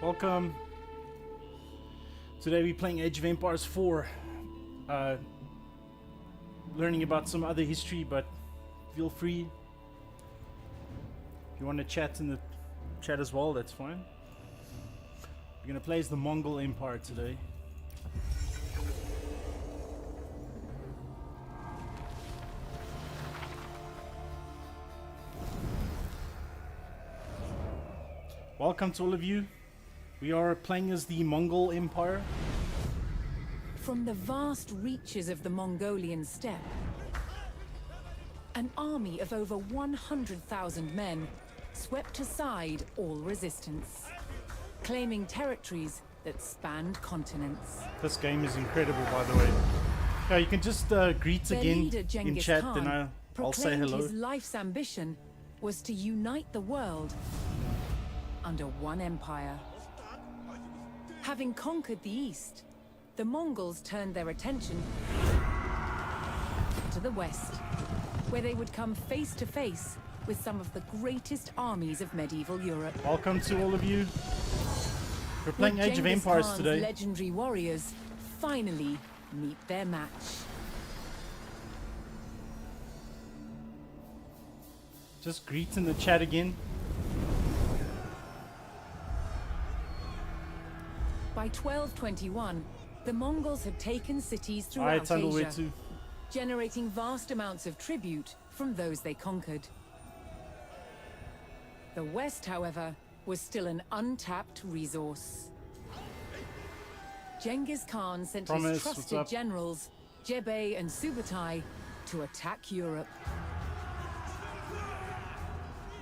Welcome. Today we're playing Age of Empires 4. Learning about some other history, but feel free. If you want to chat in the chat as well, that's fine. We're going to play as the Mongol Empire today. Welcome to all of you. We are playing as the Mongol Empire. From the vast reaches of the Mongolian steppe, an army of over 100,000 men swept aside all resistance, claiming territories that spanned continents. This game is incredible, by the way. Yeah, you can just greet Their again leader, in Genghis chat, Khan, then I'll say proclaimed hello. his life's ambition was to unite the world under one empire. Having conquered the East, the Mongols turned their attention to the West, where they would come face to face with some of the greatest armies of medieval Europe. Welcome to all of you. We're playing Would Age of Genghis Empires Khan's today. legendary warriors finally meet their match. Just greet in the chat again. By 1221, the Mongols had taken cities Alright, throughout Thunderway Asia, too. generating vast amounts of tribute from those they conquered. The West, however, was still an untapped resource. Genghis Khan sent Promise, his what's trusted up? generals, Jebei and Subutai, to attack Europe.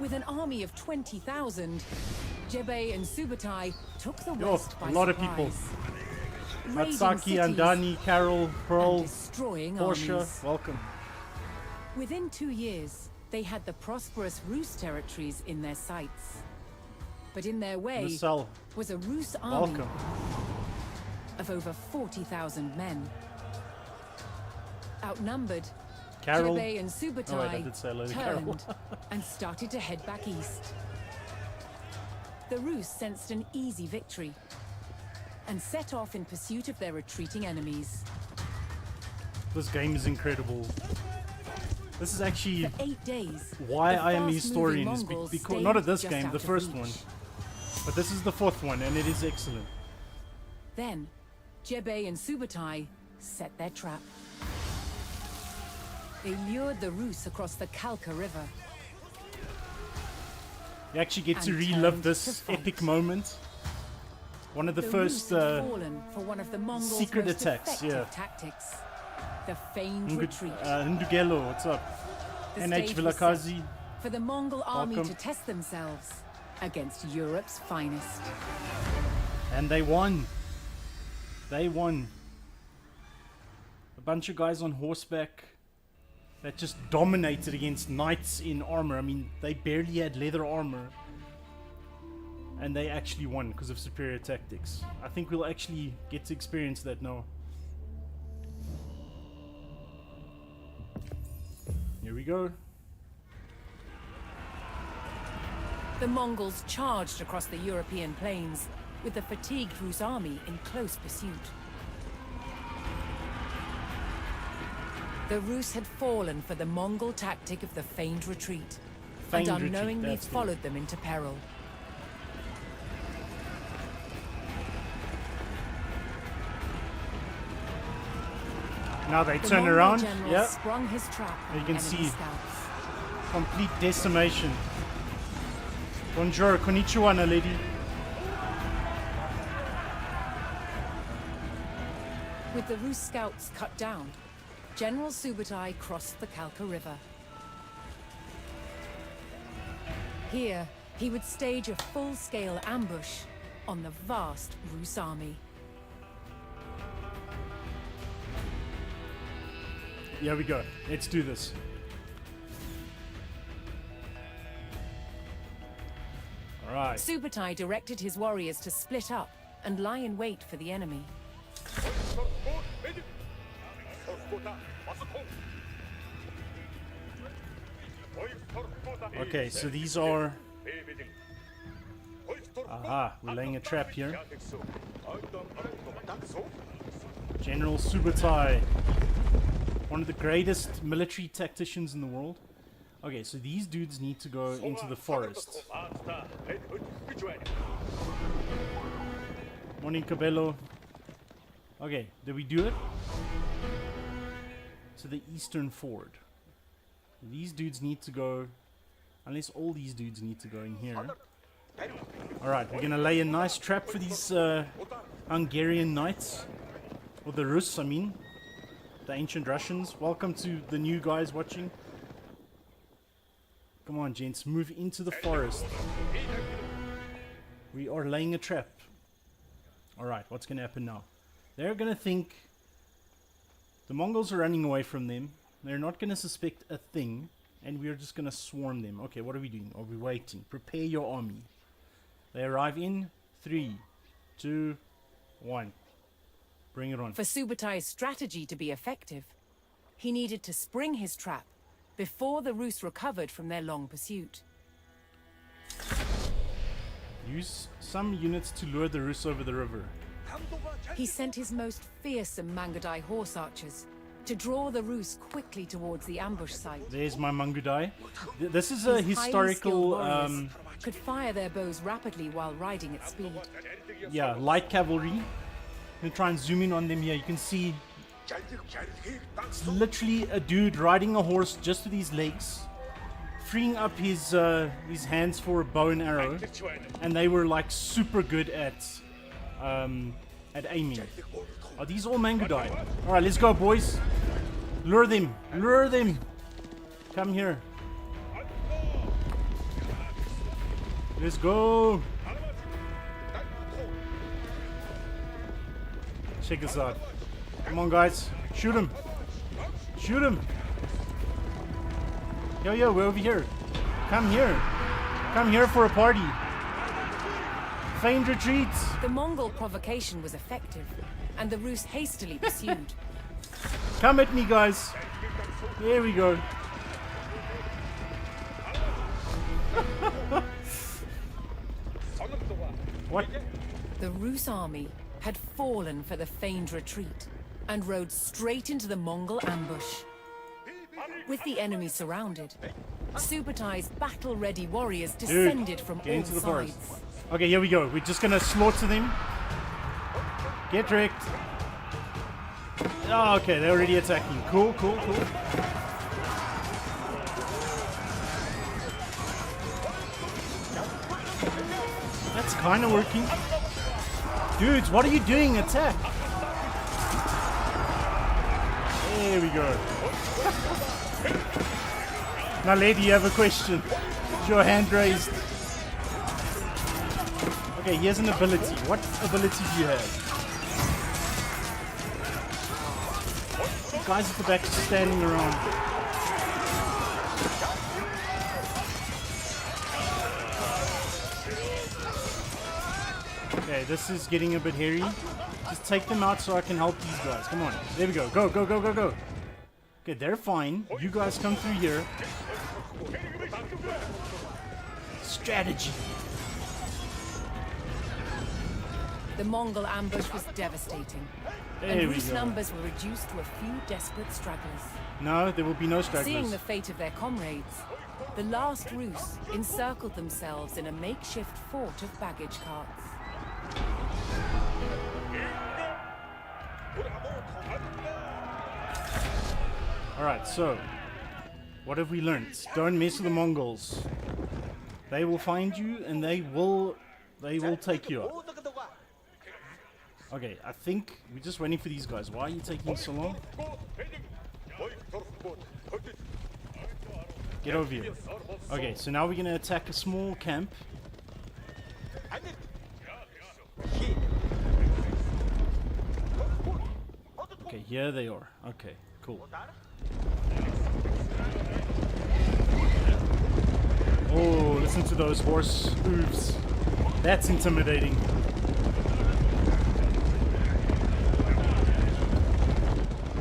With an army of 20,000, Jebei and Subutai took the West by a lot surprise, of people. raiding Matsaki, cities Andani, Carol, and Pearl, destroying Portia, armies. welcome. Within 2 years, they had the prosperous Rus territories in their sights. But in their way Marcel, was a Rus army welcome. of over 40,000 men. Outnumbered, Carol. Jebei and Oh wait, I Subutai did say hello to Carol. turned and started to head back east. The Rus sensed an easy victory and set off in pursuit of their retreating enemies. This game is incredible. This is actually For 8 days, why the I am a fast-moving historian. Is Mongols because stayed not at this just game, out the of first reach. one, but this is the fourth one, and it is excellent. Then, Jebei and Subutai set their trap. They lured the Rus across the Kalka River. You actually get to And relive turned this to fight. epic moment. One of the Rus first had fallen for one of the Mongols' secret most attacks, effective yeah. tactics, the feigned retreat. Ndugelo, what's up? The NH stage was Vilakazi. set for the Mongol army Welcome. to test themselves against Europe's finest. And they won. They won. A bunch of guys on horseback that just dominated against knights in armor. I mean, they barely had leather armor. And they actually won because of superior tactics. I think we'll actually get to experience that now. Here we go. The Mongols charged across the European plains, with the fatigued Rus army in close pursuit. The Rus had fallen for the Mongol tactic of the feigned retreat, Feigned and retreat, unknowingly that's the- followed them into peril. Now they The turn Mongol around. general Yeah. sprung his trap on You can enemy see. scouts. Complete decimation. Bonjour, konnichiwa, na lady. With the Rus scouts cut down, General Subutai crossed the Kalka River. Here, he would stage a full-scale ambush on the vast Rus army. Here we go. Let's do this. Alright. Subutai directed his warriors to split up and lie in wait for the enemy. Okay, so these are Aha, we're laying a trap here. General Subutai, one of the greatest military tacticians in the world. Okay, so these dudes need to go into the forest. Morning, Cabello. Okay, did we do it? To the eastern ford. These dudes need to go, unless all these dudes need to go in here. Alright, we're gonna lay a nice trap for these Hungarian knights. Or the Rus, I mean. The ancient Russians. Welcome to the new guys watching. Come on, gents, move into the forest. We are laying a trap. Alright, what's gonna happen now? They're gonna think the Mongols are running away from them. They're not gonna suspect a thing. And we're just gonna swarm them. Okay, what are we doing? Are we waiting? Prepare your army. They arrive in 3, 2, 1. Bring it on. For Subutai's strategy to be effective, he needed to spring his trap before the Rus recovered from their long pursuit. Use some units to lure the Rus over the river. He sent his most fearsome Mangudai horse archers to draw the Rus quickly towards the ambush site. There's my Mangudai. This is a These highly historical, skilled warriors could fire their bows rapidly while riding at speed. yeah, light cavalry. I'm gonna try and zoom in on them here. You can see it's literally a dude riding a horse just with his legs, freeing up his hands for a bow and arrow, and they were like super good at aiming. Are these all Mangudai? All right, let's go, boys. Lure them, lure them. Come here. Let's go. Check this out. Come on, guys. Shoot him. Shoot him. Yo, we're over here. Come here. Come here for a party. Feigned retreats. The Mongol provocation was effective, and the Rus hastily pursued. Come at me, guys. There we go. What? The Rus army had fallen for the feigned retreat and rode straight into the Mongol ambush. With the enemy surrounded, Subutai's battle-ready warriors descended from all into the forest. sides. Okay, here we go. We're just gonna slaughter them. Get wrecked. Oh, okay, they're already attacking. Cool. That's kind of working. Dudes, what are you doing? Attack. There we go. Now, lady, you have a question. Is your hand raised? Okay, here's an ability. What ability do you have? You guys at the back just standing around. Okay, this is getting a bit hairy. Just take them out so I can help these guys. Come on. There we go. Go. Okay, they're fine. You guys come through here. Strategy. The Mongol ambush was devastating, There and we Rus go. numbers were reduced to a few desperate stragglers. No, there will be no stragglers. Seeing the fate of their comrades, the last Rus encircled themselves in a makeshift fort of baggage carts. Alright, so what have we learned? Don't mess with the Mongols. They will find you and they will take you out. Okay, I think we're just waiting for these guys. Why are you taking so long? Get over here. Okay, so now we're gonna attack a small camp. Okay, here they are. Okay, cool. Oh, listen to those horse hooves. That's intimidating.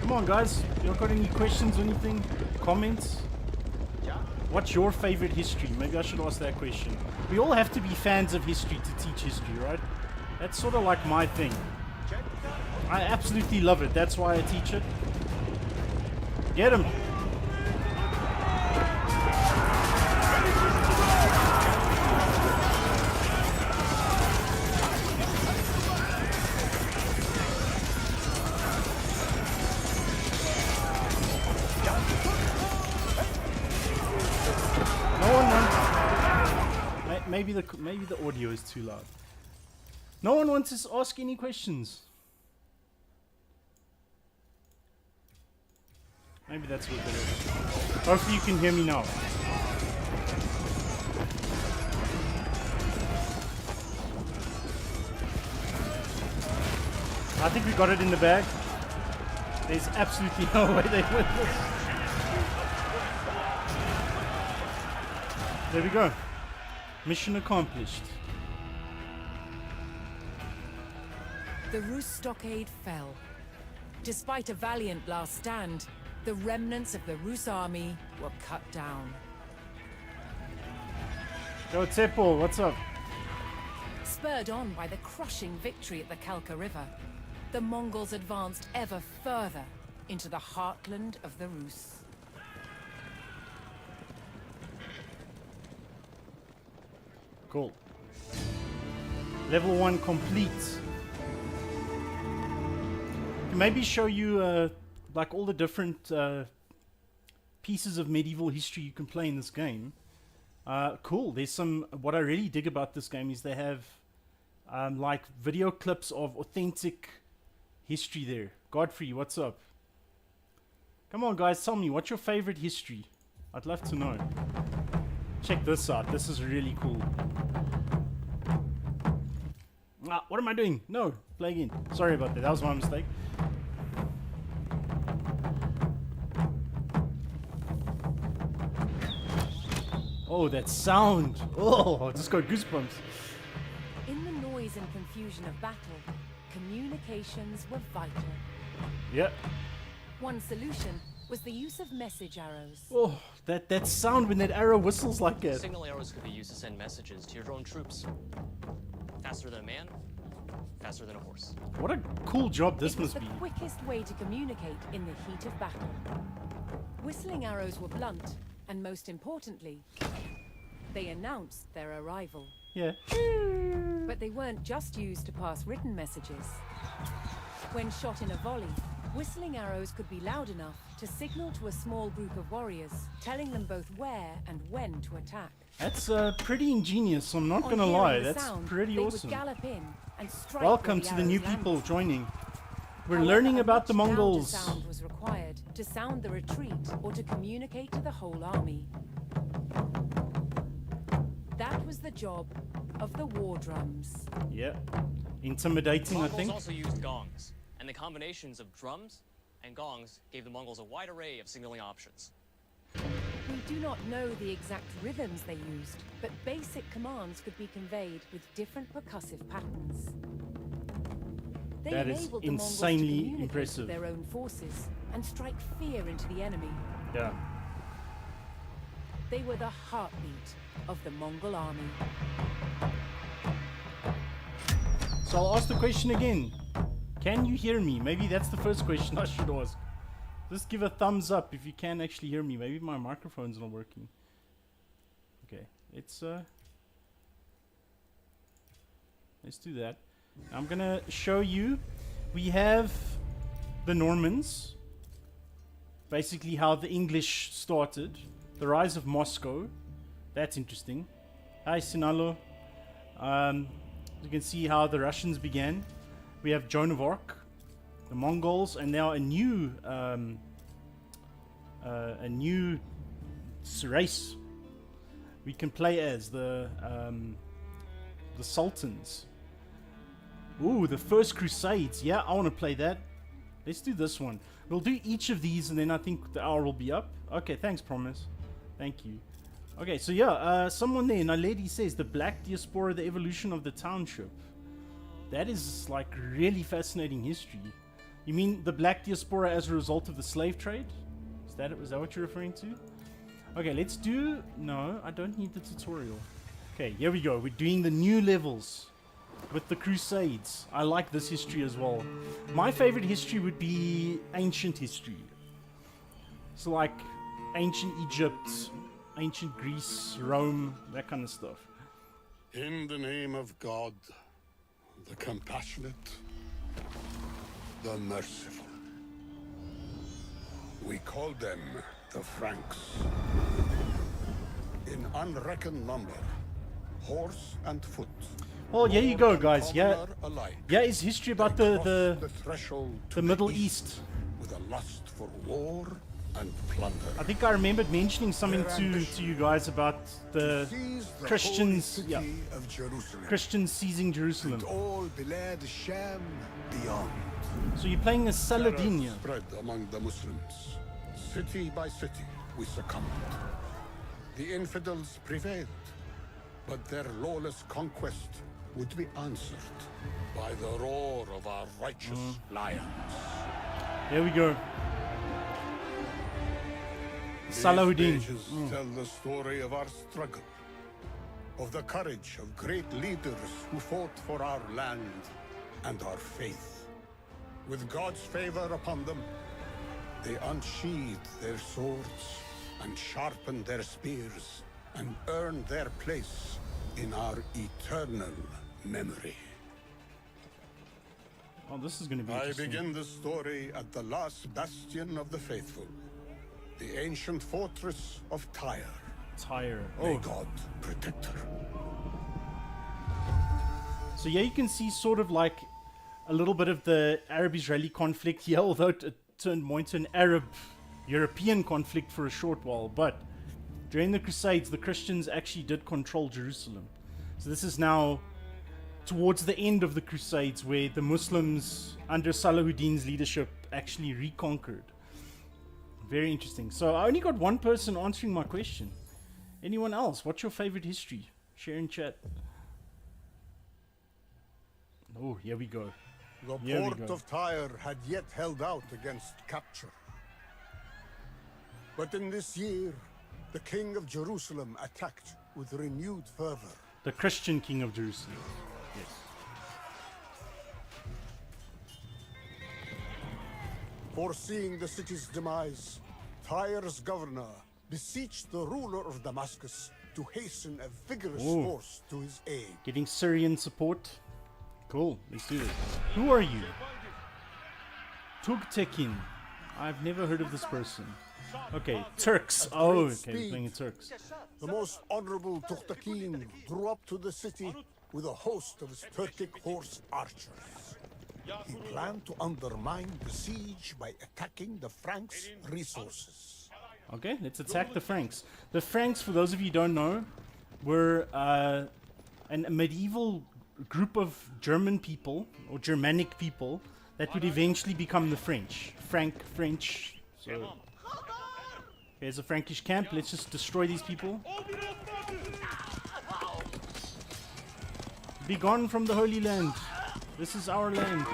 Come on, guys. You got any questions or anything? Comments? What's your favorite history? Maybe I should ask that question. We all have to be fans of history to teach history, right? That's sort of like my thing. I absolutely love it. That's why I teach it. Get him. Maybe the audio is too loud. No one wants to ask any questions. Maybe that's what it is. Hopefully you can hear me now. I think we got it in the bag. There's absolutely no way they win this. There we go. Mission accomplished. The Rus stockade fell. Despite a valiant last stand, the remnants of the Rus army were cut down. Yo, Tsepo, what's up? Spurred on by the crushing victory at the Kalka River, the Mongols advanced ever further into the heartland of the Rus. Cool. Level 1 complete. Maybe show you like all the different pieces of medieval history you can play in this game. Cool. There's some. What I really dig about this game is they have like video clips of authentic history there. Godfrey, what's up? Come on, guys, tell me, what's your favorite history? I'd love to know. Check this out. This is really cool. Ah, what am I doing? No, play again. Sorry about that. That was my mistake. Oh, that sound. Oh, I just got goosebumps. In the noise and confusion of battle, communications were vital. Yep. One solution was the use of message arrows. Oh, that sound when that arrow whistles like that. Signal arrows could be used to send messages to your own troops. Faster than a man, faster than a horse. What a cool job this It was must be. the quickest way to communicate in the heat of battle. Whistling arrows were blunt, and most importantly, they announced their arrival. Yeah. But they weren't just used to pass written messages. When shot in a volley, whistling arrows could be loud enough to signal to a small group of warriors, telling them both where and when to attack. That's pretty ingenious, I'm not On gonna hearing lie. the That's sound, pretty they awesome. would gallop in and strike Welcome where to the new arrows people landed. joining. We're However, learning a about the much louder Mongols. sound was required to sound the retreat or to communicate to the whole army. That was the job of the war drums. Yeah. Intimidating, I Mongols think. also used gongs, and the combinations of drums and gongs gave the Mongols a wide array of signaling options. We do not know the exact rhythms they used, but basic commands could be conveyed with different percussive patterns. They That is enabled the Mongols to insanely communicate impressive. with their own forces and strike fear into the enemy. Yeah. They were the heartbeat of the Mongol army. So I'll ask the question again. Can you hear me? Maybe that's the first question I should ask. Just give a thumbs up if you can actually hear me. Maybe my microphone's not working. Okay, let's do that. I'm gonna show you. We have the Normans. Basically how the English started. The rise of Moscow. That's interesting. Hi Sinalo. You can see how the Russians began. We have Joan of Arc, the Mongols, and now a new race we can play as the Sultans. Ooh, the First Crusades. Yeah, I want to play that. Let's do this one. We'll do each of these, and then I think the hour will be up. Okay, thanks, Promise. Thank you. Okay, so yeah, someone there, Naledi says, the Black Diaspora, the evolution of the township. That is, like, really fascinating history. You mean the Black Diaspora as a result of the slave trade? Is that what you're referring to? Okay, let's do... No, I don't need the tutorial. Okay, here we go. We're doing the new levels with the Crusades. I like this history as well. My favorite history would be ancient history. So like ancient Egypt, ancient Greece, Rome, that kind of stuff. In the name of God, the compassionate, the merciful. We call them the Franks. In unreckoned number, horse and foot. Well, here you go, guys. Yeah, Commoner alike. yeah, is history about They the cross threshold to the Middle East. with a lust for war and plunder. I think I remembered mentioning something Their to ambition you guys about the Seize the Christians, holy yeah, city of Jerusalem. Christians seizing Jerusalem. And all Bilad Sham beyond. So you're playing as Saladin Terror here. spread among the Muslims. City by city, we succumbed. The infidels prevailed, but their lawless conquest would be answered by the roar of our righteous lions. There we go. These Salahuddin. pages tell the story of our struggle, of the courage of great leaders who fought for our land and our faith. With God's favor upon them, they unsheathed their swords and sharpened their spears and earned their place in our eternal memory. Oh, this is going to be I interesting. begin the story at the last bastion of the faithful, the ancient fortress of Tyre. Tyre. May Oh, God protect her. so yeah, you can see sort of like a little bit of the Arab-Israeli conflict here, although it turned more into an Arab-European conflict for a short while. But during the Crusades, the Christians actually did control Jerusalem. So this is now towards the end of the Crusades, where the Muslims under Salahuddin's leadership actually reconquered. Very interesting. So I only got one person answering my question. Anyone else? What's your favorite history? Share in chat. Oh, here we go. The Here we port go. of Tyre had yet held out against capture. But in this year, the king of Jerusalem attacked with renewed fervor. The Christian king of Jerusalem. Yes. Foreseeing the city's demise, Tyre's governor beseeched the ruler of Damascus to hasten a vigorous Ooh. force to his aid. Getting Syrian support. Cool. Let's do this. Who are you? Tugtekin. I've never heard of this person. Okay, Turks. Oh, okay, we're playing Turks. The most honorable Tukhtakin drew up to the city with a host of his Turkic horse archers. He planned to undermine the siege by attacking the Franks' resources. Okay, let's attack the Franks. The Franks, for those of you who don't know, were a medieval group of German people, or Germanic people, that would eventually become the French. French. So, here's a Frankish camp. Let's just destroy these people. Be gone from the Holy Land. This is our land.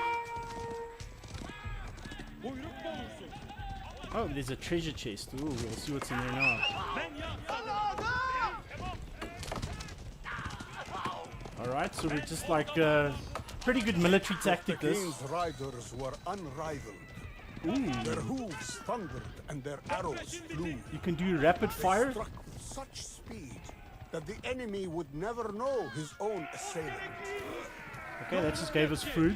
Oh, there's a treasure chest. Ooh, we'll see what's in there now. Alright, so we're just like pretty good military tactic this. Tukhtakin's riders were unrivaled. Ooh, Their hooves thundered and their arrows flew. you can do rapid fire. Struck with such speed that the enemy would never know his own assailant. Okay, that just gave us food.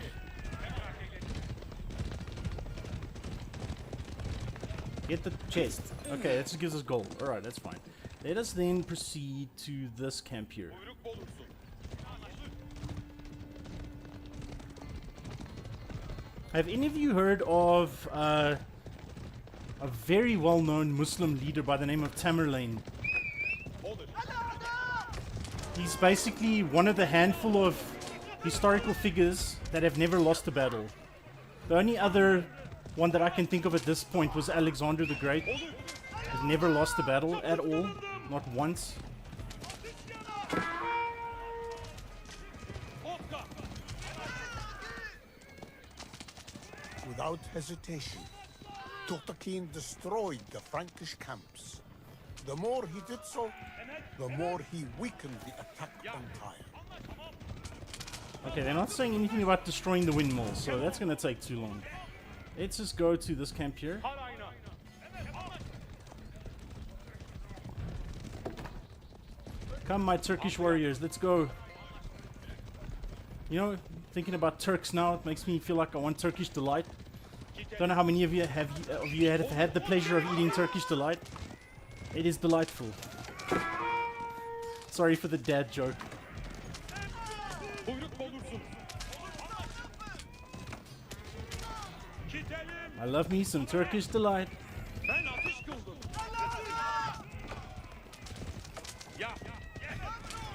Get the chest. Okay, that just gives us gold. Alright, that's fine. Let us then proceed to this camp here. Have any of you heard of a very well-known Muslim leader by the name of Tamerlane? He's basically one of the handful of historical figures that have never lost a battle. The only other one that I can think of at this point was Alexander the Great. He's never lost a battle at all, not once. Without hesitation, Tukhtakin destroyed the Frankish camps. The more he did so, the more he weakened the attack empire. Okay, they're not saying anything about destroying the windmills, so that's gonna take too long. Let's just go to this camp here. Come, my Turkish warriors, let's go. You know, thinking about Turks now, it makes me feel like I want Turkish delight. Don't know how many of you have had the pleasure of eating Turkish delight. It is delightful. Sorry for the dad joke. I love me some Turkish delight.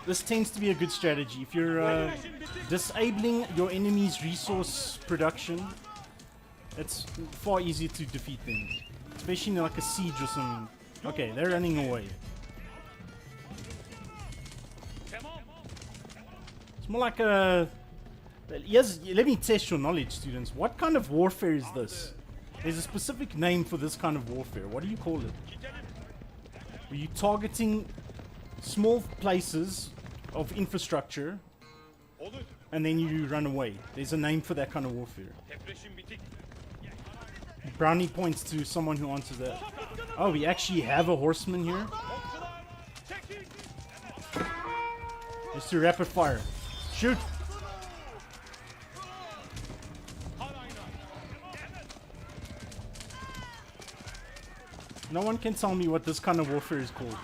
This tends to be a good strategy. If you're disabling your enemy's resource production, it's far easier to defeat them. Especially in like a siege or something. Okay, they're running away. It's more like a... Yes, let me test your knowledge, students. What kind of warfare is this? There's a specific name for this kind of warfare. What do you call it? Are you targeting small places of infrastructure and then you run away? There's a name for that kind of warfare. Brownie points to someone who answers that. Oh, we actually have a horseman here. Let's do rapid fire. Shoot! No one can tell me what this kind of warfare is called.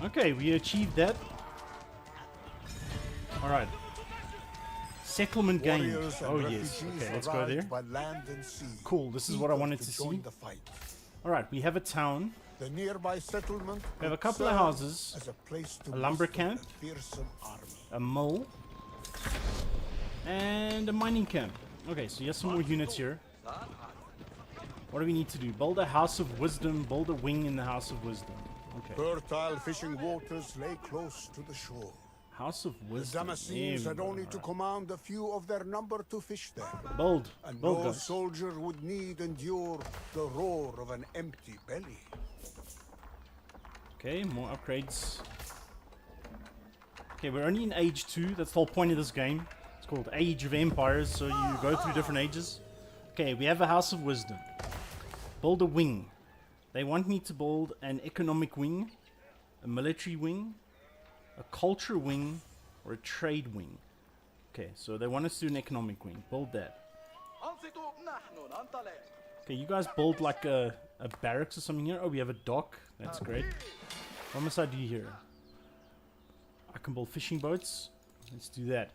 Okay, we achieved that. Alright. Settlement gained. Oh yes. Okay, let's go there. Cool, this is what I wanted to see. Alright, we have a town. The nearby settlement We have a couple of houses, as a place to a lumber muster camp, a fearsome army. a mill, and a mining camp. Okay, so here's some more units here. What do we need to do? Build a house of wisdom, build a wing in the house of wisdom. Okay. Fertile fishing waters lay close to the shore. House of The wisdom. Damascenes had only to Alright. command a few of their number to fish there. Build. And Build, no guys. soldier would need endure the roar of an empty belly. Okay, more upgrades. Okay, we're only in Age 2. That's the whole point of this game. It's called Age of Empires, so you go through different ages. Okay, we have a House of Wisdom. Build a wing. They want me to build an economic wing, a military wing, a culture wing, or a trade wing. Okay, so they want us to do an economic wing. Build that. Okay, you guys build like a barracks or something here. Oh, we have a dock. That's great. What must I do here? I can build fishing boats. Let's do that.